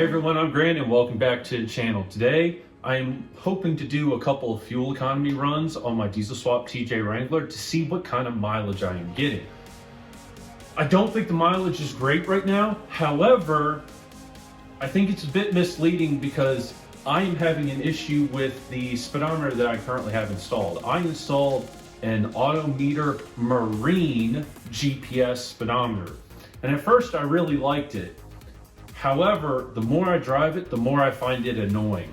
everyone, I'm Grant and welcome back to the channel. Today I am hoping to do a couple of fuel economy runs on my diesel swap TJ Wrangler to see what kind of mileage I am getting. I don't think the mileage is great right now. However, I think it's a bit misleading because I am having an issue with the speedometer that I currently have installed. I installed an Autometer Marine GPS speedometer, and at first I really liked it. However, the more I drive it, the more I find it annoying.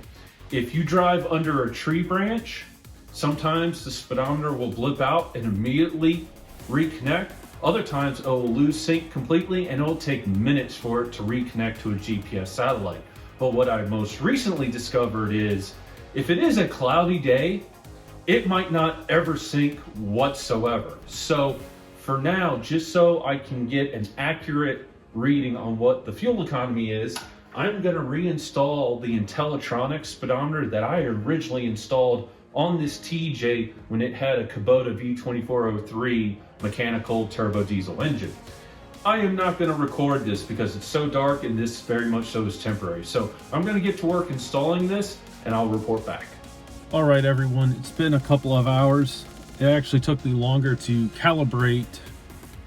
If you drive under a tree branch, sometimes the speedometer will blip out and immediately reconnect. Other times it will lose sync completely and it'll take minutes for it to reconnect to a GPS satellite. But what I most recently discovered is if it is a cloudy day, it might not ever sync whatsoever. So for now, just so I can get an accurate reading on what the fuel economy is, I'm going to reinstall the IntelliTronic speedometer that I originally installed on this TJ when it had a Kubota V2403 mechanical turbo diesel engine. I am not going to record this because it's so dark and this very much so is temporary. So I'm going to get to work installing this and I'll report back. All right, everyone, it's been a couple of hours. It actually took me longer to calibrate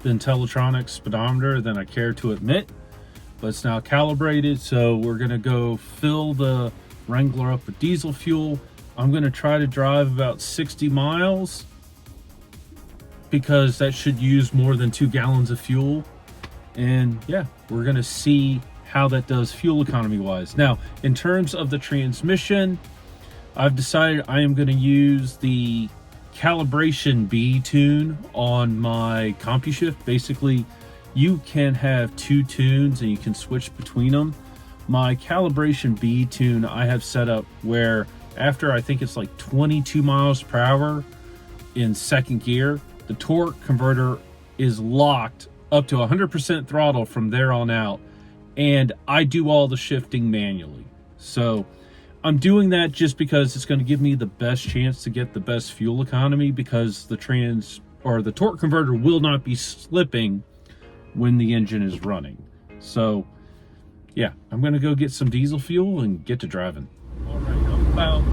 the IntelliTronic speedometer than I care to admit, but it's now calibrated. So we're gonna go fill the Wrangler up with diesel fuel. I'm gonna try to drive about 60 miles because that should use more than 2 gallons of fuel. And yeah, we're gonna see how that does fuel economy wise. Now, in terms of the transmission, I've decided I am gonna use the calibration B tune on my CompuShift. Basically, you can have 2 tunes and you can switch between them. My calibration B tune I have set up where after I think it's like 22 miles per hour in second gear, the torque converter is locked up to 100% throttle from there on out, and I do all the shifting manually. So I'm doing that just because it's going to give me the best chance to get the best fuel economy, because the torque converter will not be slipping when the engine is running. So yeah, I'm going to go get some diesel fuel and get to driving. All right, I'm about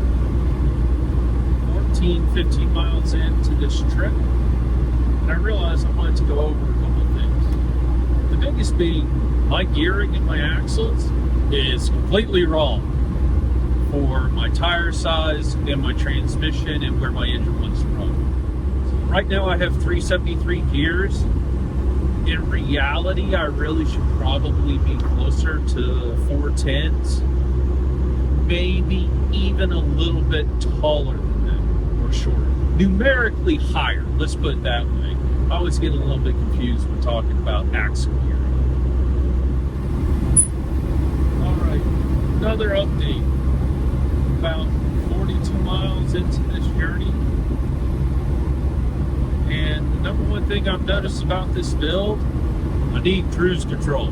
15 miles into this trip, and I realized I wanted to go over a couple of things. The biggest being my gearing and my axles is completely wrong for my tire size and my transmission and where my engine wants to run. Right now I have 373 gears. In reality, I really should probably be closer to 410s, maybe even a little bit taller than that, or shorter. Numerically higher, let's put it that way. I always get a little bit confused when talking about axle gearing. All right, another update. About 42 miles into this journey, and the number one thing I've noticed about this build, I need cruise control.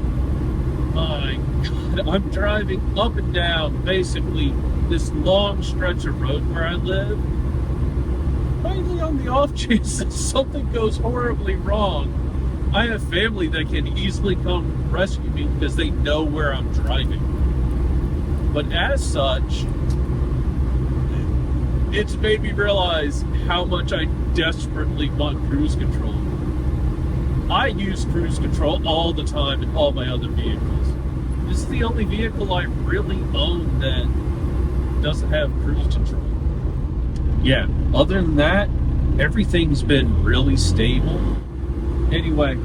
My God, I'm driving up and down basically this long stretch of road where I live, mainly on the off chance that something goes horribly wrong. I have family that can easily come rescue me because they know where I'm driving. But as such, it's made me realize how much I desperately want cruise control. I use cruise control all the time in all my other vehicles. This is the only vehicle I really own that doesn't have cruise control. Yeah, other than that, everything's been really stable. Anyway,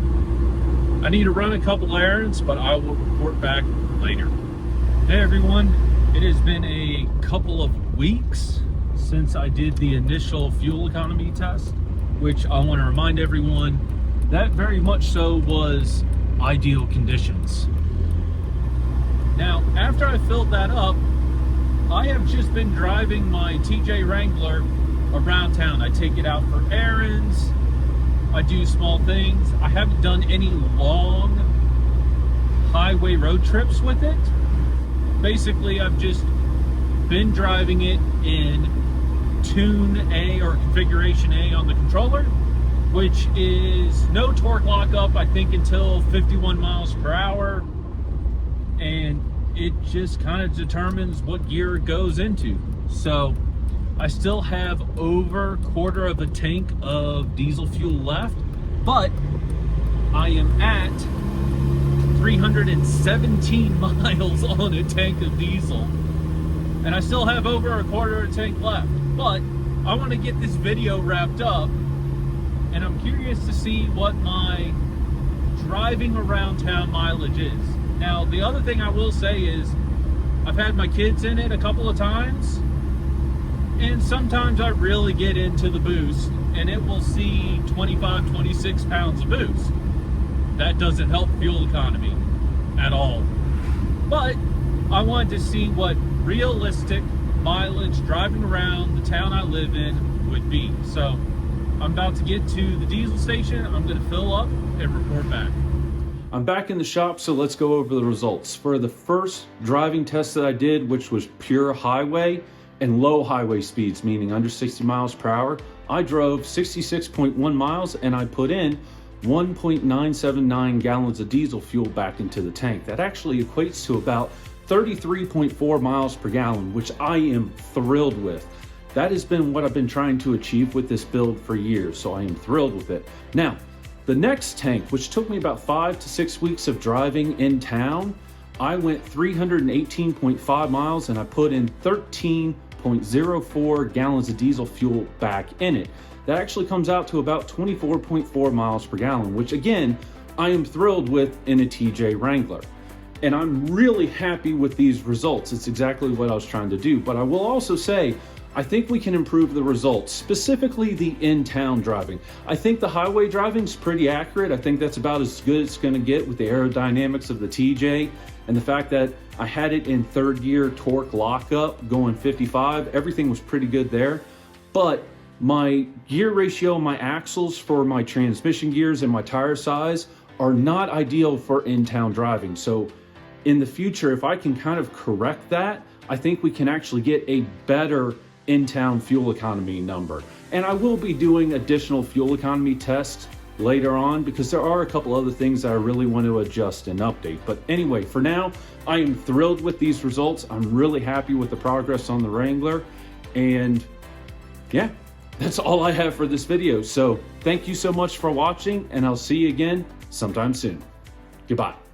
I need to run a couple errands, but I will report back later. Hey everyone, it has been a couple of weeks since I did the initial fuel economy test, which I want to remind everyone that very much so was ideal conditions. Now, after I filled that up, I have just been driving my TJ Wrangler around town. I take it out for errands, I do small things. I haven't done any long highway road trips with it. Basically, I've just been driving it in Tune A or Configuration A on the controller, which is no torque lockup, I think, until 51 miles per hour. And it just kind of determines what gear it goes into. So I still have over a quarter of a tank of diesel fuel left, but I am at 317 miles on a tank of diesel, and I still have over a quarter of a tank left. But I want to get this video wrapped up, and I'm curious to see what my driving around town mileage is. Now, the other thing I will say is I've had my kids in it a couple of times, and sometimes I really get into the boost, and it will see 25, 26 pounds of boost. That doesn't help fuel economy at all. But I wanted to see what realistic mileage driving around the town I live in would be. So I'm about to get to the diesel station. I'm going to fill up and report back. I'm back in the shop, so let's go over the results. For the first driving test that I did, which was pure highway and low highway speeds, meaning under 60 miles per hour, I drove 66.1 miles and I put in 1.979 gallons of diesel fuel back into the tank. That actually equates to about 33.4 miles per gallon, which I am thrilled with. That has been what I've been trying to achieve with this build for years, so I am thrilled with it. Now, the next tank, which took me about 5 to 6 weeks of driving in town, I went 318.5 miles and I put in 13.04 gallons of diesel fuel back in it. That actually comes out to about 24.4 miles per gallon, which again, I am thrilled with in a TJ Wrangler. And I'm really happy with these results. It's exactly what I was trying to do. But I will also say, I think we can improve the results, specifically the in-town driving. I think the highway driving is pretty accurate. I think that's about as good as it's gonna get with the aerodynamics of the TJ and the fact that I had it in third gear torque lockup going 55. Everything was pretty good there. But my gear ratio, my axles for my transmission gears and my tire size are not ideal for in-town driving. So in the future, if I can kind of correct that, I think we can actually get a better in-town fuel economy number. And I will be doing additional fuel economy tests later on because there are a couple other things that I really want to adjust and update. But anyway, for now, I am thrilled with these results. I'm really happy with the progress on the Wrangler. And yeah, that's all I have for this video. So thank you so much for watching, and I'll see you again sometime soon. Goodbye.